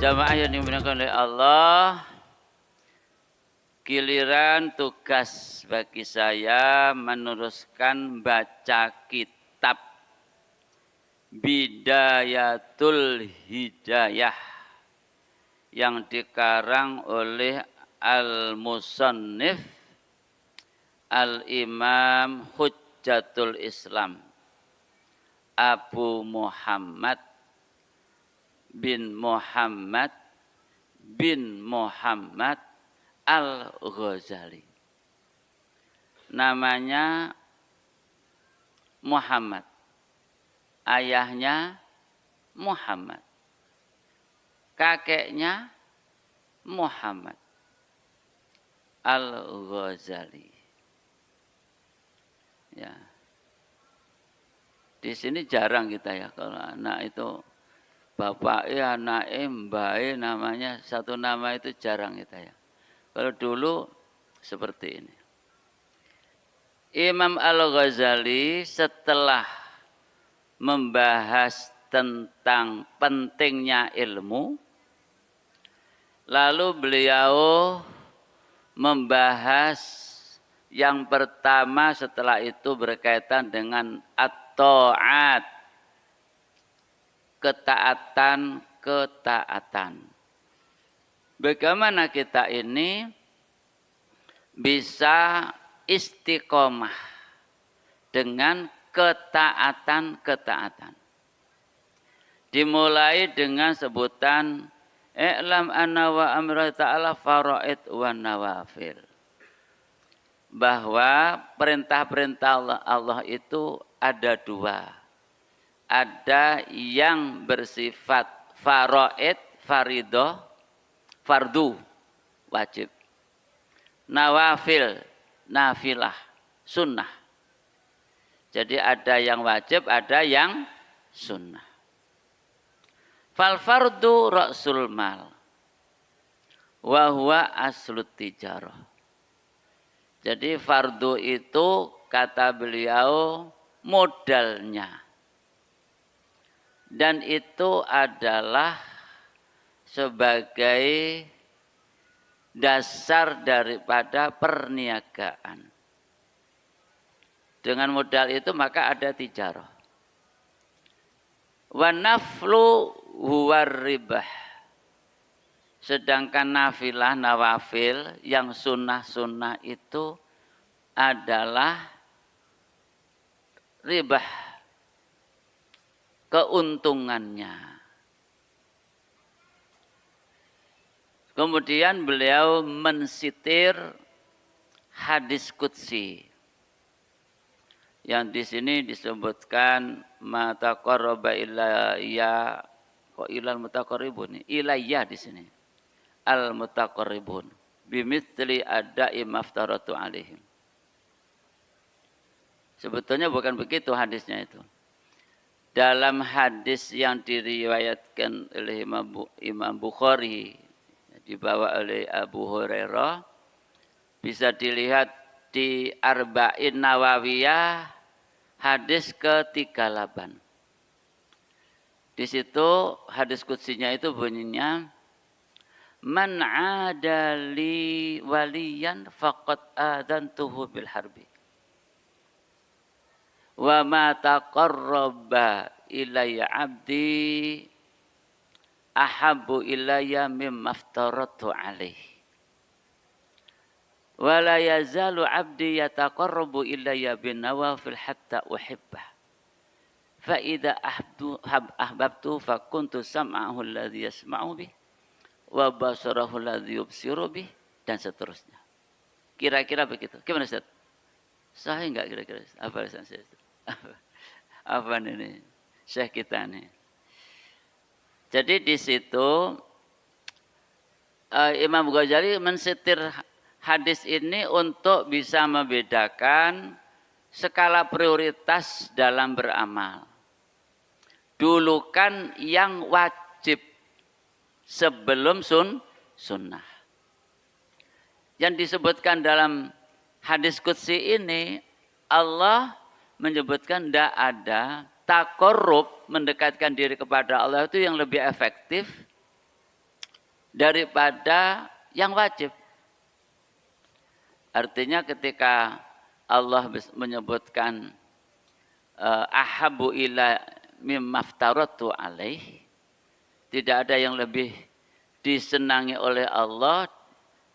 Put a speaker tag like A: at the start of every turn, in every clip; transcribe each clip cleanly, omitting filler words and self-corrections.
A: Jamaah yang dimuliakan oleh Allah, giliran tugas bagi saya meneruskan baca kitab Bidayatul Hidayah yang dikarang oleh Al-Musannif Al-Imam Hujjatul Islam Abu Muhammad bin Muhammad bin Muhammad Al-Ghazali. Namanya Muhammad. Ayahnya Muhammad. Kakeknya Muhammad Al-Ghazali. Ya. Di sini jarang kita ya kalau anak itu bapaknya, anaknya, mbaknya namanya satu nama itu jarang kita ya. Kalau dulu seperti ini. Imam Al-Ghazali setelah membahas tentang pentingnya ilmu, lalu beliau membahas yang pertama setelah itu berkaitan dengan at-ta'at, ketaatan. Bagaimana kita ini bisa istiqomah dengan ketaatan. Dimulai dengan sebutan i'lam anna wa amra ta'ala faraid wa nawafil. Bahwa perintah-perintah Allah itu ada dua. Ada yang bersifat faraid, faridoh, fardu, wajib. Nawafil, nafilah, sunnah. Jadi ada yang wajib, ada yang sunnah. Fal fardu ra'sul mal. Wa huwa aslut tijarah. Jadi fardu itu kata beliau modalnya. Dan itu adalah sebagai dasar daripada perniagaan. Dengan modal itu maka ada tijarah. Wa naflu huwar ribah. Sedangkan nafilah, nawafil yang sunnah-sunnah itu adalah ribah, keuntungannya. Kemudian beliau mensitir hadis qudsi yang di sini disebutkan ma taqarraba ilayya kok ilal mutaqarribun ilayya di sini al mutaqarribun bimithli ada'i maftaratu alaihim. Sebetulnya bukan begitu hadisnya itu. Dalam hadis yang diriwayatkan oleh Imam Bukhari dibawa oleh Abu Hurairah bisa dilihat di Arba'in Nawawiyah hadis ke-38. Di situ hadis qudsinya itu bunyinya man adali waliyan faqad adantuhu bil harbi. Wa ma taqarraba ilayya abdi ahabbu ilayya mimma aftaratu alaihi. Wa la yazalu abdi yataqarrabu ilayya bin nawafil hatta uhibbah. Fa idza ahbabtu fa kuntu sam'ahu alladhi yasma'u bih wa basarahu alladhi yubsiru bih dan seterusnya. Kira-kira begitu. Gimana Ustaz? Sahih enggak kira-kira? Apa Ustaz? Apa ini? Syekh kita nih. Jadi di situ Imam Ghazali mensitir hadis ini untuk bisa membedakan skala prioritas dalam beramal. Dulukan yang wajib sebelum sunnah. Yang disebutkan dalam hadis qudsi ini Allah menyebutkan tidak ada taqarrub mendekatkan diri kepada Allah itu yang lebih efektif daripada yang wajib. Artinya ketika Allah menyebutkan ahabu ila mimmaftaratu alaih, tidak ada yang lebih disenangi oleh Allah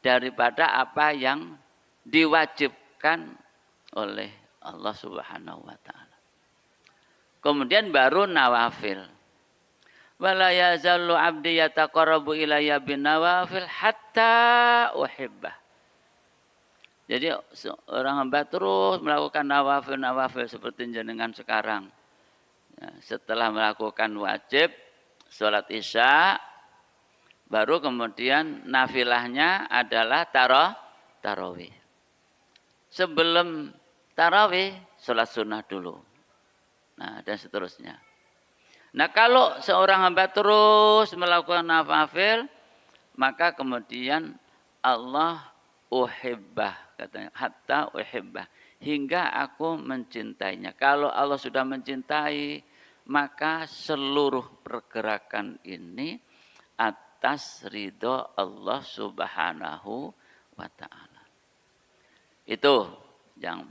A: daripada apa yang diwajibkan oleh Allah Subhanahu wa taala. Kemudian baru nawafil. Wala yazallu 'abdi yataqarrabu ilayya bin nawafil hatta uhibbah. Jadi orang hamba terus melakukan nawafil seperti jenengan sekarang. Ya, setelah melakukan wajib sholat isya, baru kemudian nafilahnya adalah tarawih. Sebelum tarawih, sholat sunnah dulu. Nah, dan seterusnya. Nah, kalau seorang hamba terus melakukan nawafil, maka kemudian Allah uhibbah, katanya, hatta uhibbah, hingga aku mencintainya. Kalau Allah sudah mencintai, maka seluruh pergerakan ini atas ridho Allah Subhanahu wa ta'ala. Itu yang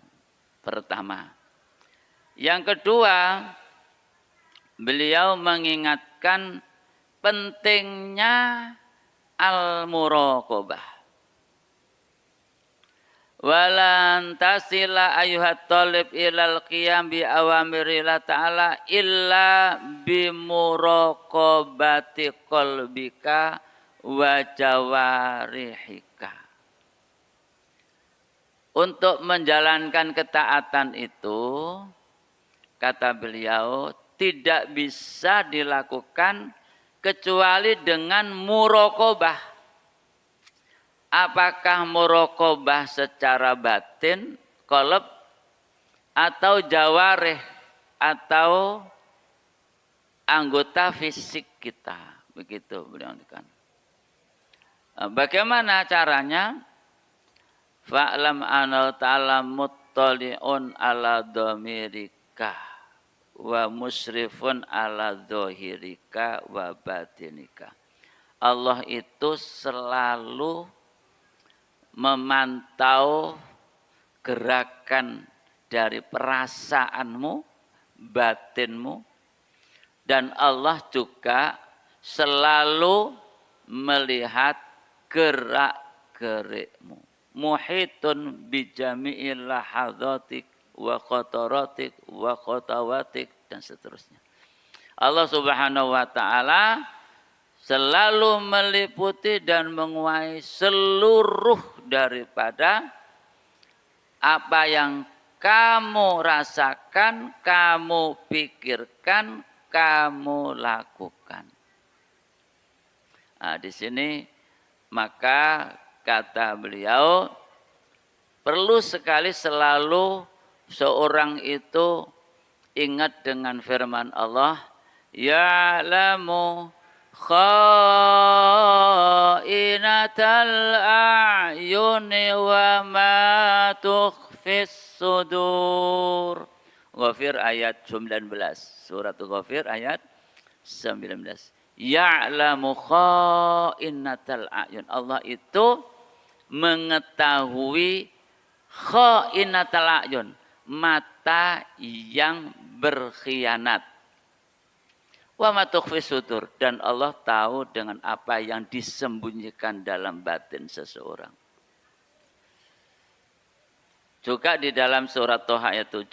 A: pertama. Yang kedua, beliau mengingatkan pentingnya al-muraqabah. Walan tasila ayyuhat talib ilal qiyam bi awamirillah ta'ala illa bi muraqabati qalbika wa jawarihika. Untuk menjalankan ketaatan itu, kata beliau, tidak bisa dilakukan kecuali dengan muraqabah. Apakah muraqabah secara batin, qalb, atau jawarih, atau anggota fisik kita. Begitu beliau katakan. Bagaimana caranya? Fa'lam anna ta'ala muttali'un ala dhamirika wa musrifun ala dhahirika wa batinika. Allah itu selalu memantau gerakan dari perasaanmu, batinmu, dan Allah juga selalu melihat gerak-gerikmu. Muhitun bijami'il lahadhatik wa qataratik wa qatawatik, dan seterusnya. Allah Subhanahu wa ta'ala selalu meliputi dan menguasai seluruh daripada apa yang kamu rasakan, kamu pikirkan, kamu lakukan. Nah, di sini maka kata beliau, perlu sekali selalu seorang itu ingat dengan firman Allah, ya'lamu kha'inatal a'yuni wa ma tukhfis sudur. Ghafir ayat 19. Surat Ghafir ayat 19. Ya'lamu kha'inatal a'yun. Allah itu mengetahui kha'inatal a'yun, mata yang berkhianat. Wa ma tukhfis sudur, dan Allah tahu dengan apa yang disembunyikan dalam batin seseorang. Juga di dalam surat Thaha ayat 7,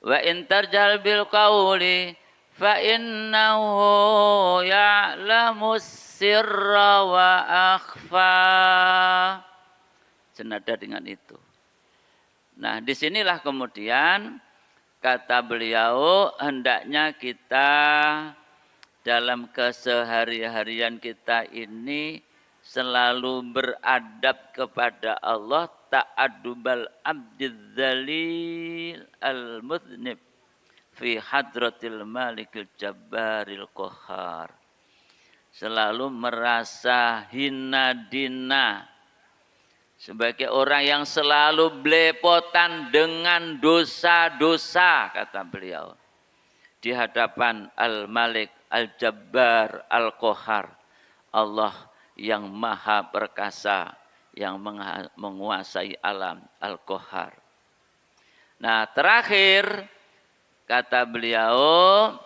A: wa in tarjal bil qawli fa innahu ya'lamu sirra wa akhfa. Senada dengan itu. Nah, disinilah kemudian kata beliau, hendaknya kita dalam kesehari-harian kita ini selalu beradab kepada Allah, ta'addubal abdiz zalil al-mudhnib fi hadratil malikil jabbaril qahhar. Selalu merasa hina dina sebagai orang yang selalu belepotan dengan dosa-dosa, kata beliau, di hadapan Al-Malik, Al-Jabbar, Al-Qahhar, Allah yang maha perkasa, yang menguasai alam, Al-Qahhar. Nah, terakhir kata beliau,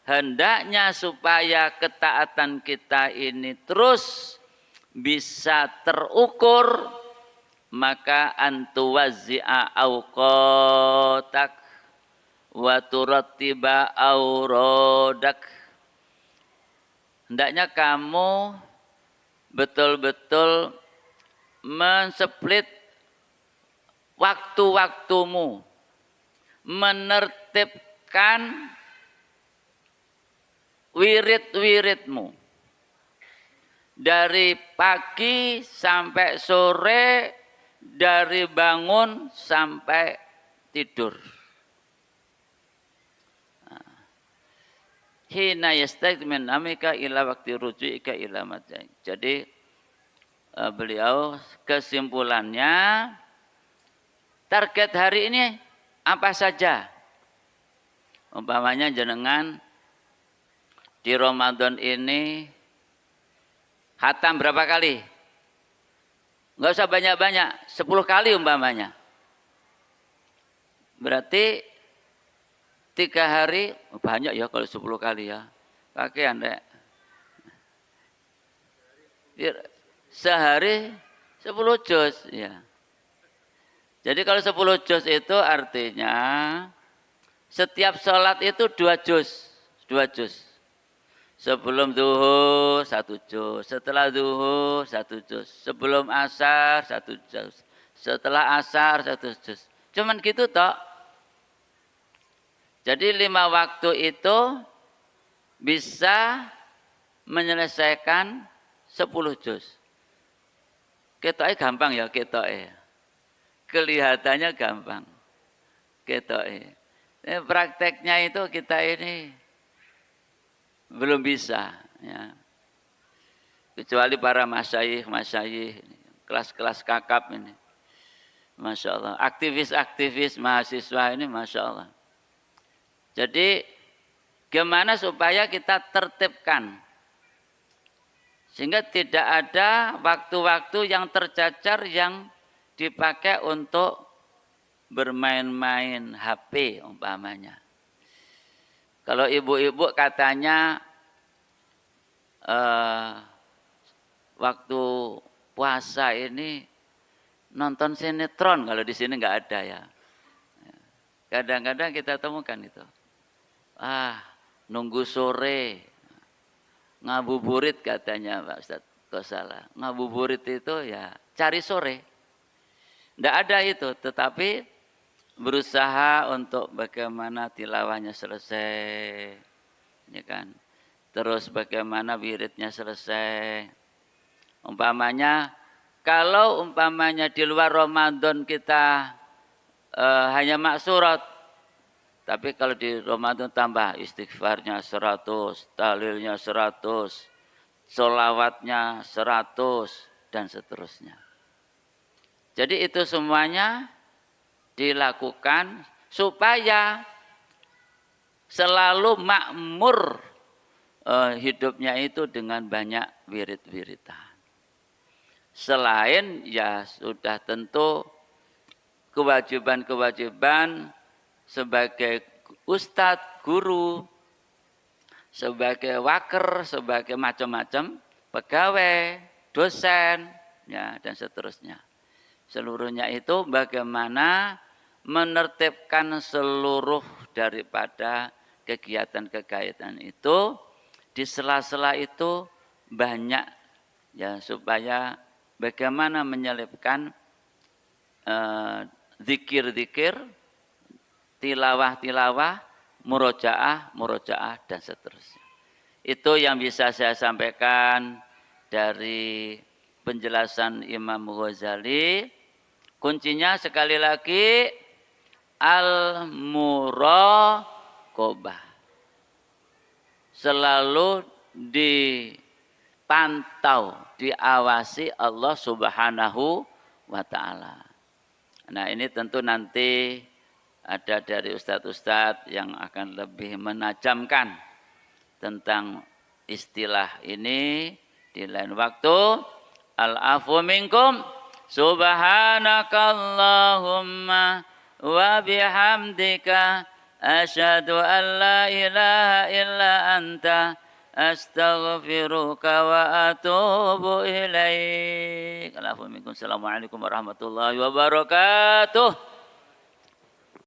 A: hendaknya supaya ketaatan kita ini terus bisa terukur, maka antuwazzi'a awqatak wa turattiba awradak. Hendaknya kamu betul-betul mensplit waktu-waktumu, menertibkan wirid-wiridmu dari pagi sampai sore, dari bangun sampai tidur. Hina yastaqim min amika ila waqti rujuika ila matjai. Jadi beliau kesimpulannya, target hari ini apa saja. Umpamanya jenengan di Ramadan ini khatam berapa kali? Enggak usah banyak-banyak, 10 kali umpamanya. Berarti 3 hari, banyak ya kalau 10 kali ya. Pakai Anda. Sehari 10 juz ya. Jadi kalau 10 juz itu artinya setiap sholat itu 2 juz. 2 juz. Sebelum zuhur 1 juz, setelah zuhur 1 juz, sebelum asar 1 juz, setelah asar 1 juz. Cuman gitu toh. Jadi 5 waktu itu bisa menyelesaikan 10 juz. Ketoknya gampang ya, ketoknya. Kelihatannya gampang. Ketoknya. Prakteknya itu kita ini belum bisa. Ya. Kecuali para masyayikh, kelas-kelas kakap ini. Masya Allah. Aktivis-aktivis mahasiswa ini Masya Allah. Jadi gimana supaya kita tertibkan sehingga tidak ada waktu-waktu yang tercacar yang dipakai untuk bermain-main HP umpamanya. Kalau ibu-ibu katanya waktu puasa ini nonton sinetron, kalau di sini nggak ada ya. Kadang-kadang kita temukan itu. Nunggu sore, ngabuburit katanya Pak Ustadz, kok salah. Ngabuburit itu ya cari sore. Tidak ada itu, tetapi berusaha untuk bagaimana tilawahnya selesai, ya kan? Terus bagaimana wiridnya selesai. Umpamanya, kalau umpamanya di luar Ramadan kita hanya maksurat, tapi kalau di Ramadan tambah istighfarnya 100, tahlilnya 100, sholawatnya 100, dan seterusnya. Jadi itu semuanya dilakukan supaya selalu makmur hidupnya itu dengan banyak wirid-wiridan. Selain ya sudah tentu kewajiban-kewajiban sebagai ustadz, guru, sebagai waker, sebagai macam-macam pegawai, dosen, ya, dan seterusnya. Seluruhnya itu bagaimana menertibkan seluruh daripada kegiatan-kegiatan itu, di sela-sela itu banyak ya, supaya bagaimana menyelipkan zikir-zikir, tilawah-tilawah, murojaah, dan seterusnya. Itu yang bisa saya sampaikan dari penjelasan Imam Ghazali. Kuncinya sekali lagi al-muraqabah. Selalu dipantau, diawasi Allah Subhanahu wa ta'ala. Nah, ini tentu nanti ada dari ustadz-ustadz yang akan lebih menajamkan tentang istilah ini Di lain waktu, al-afu minkum, subhanakallahumma wa bihamdika, asyhadu an la ilaha illa anta, astaghfiruka wa atubu ilaik. Al-afu minkum. Assalamualaikum warahmatullahi wabarakatuh.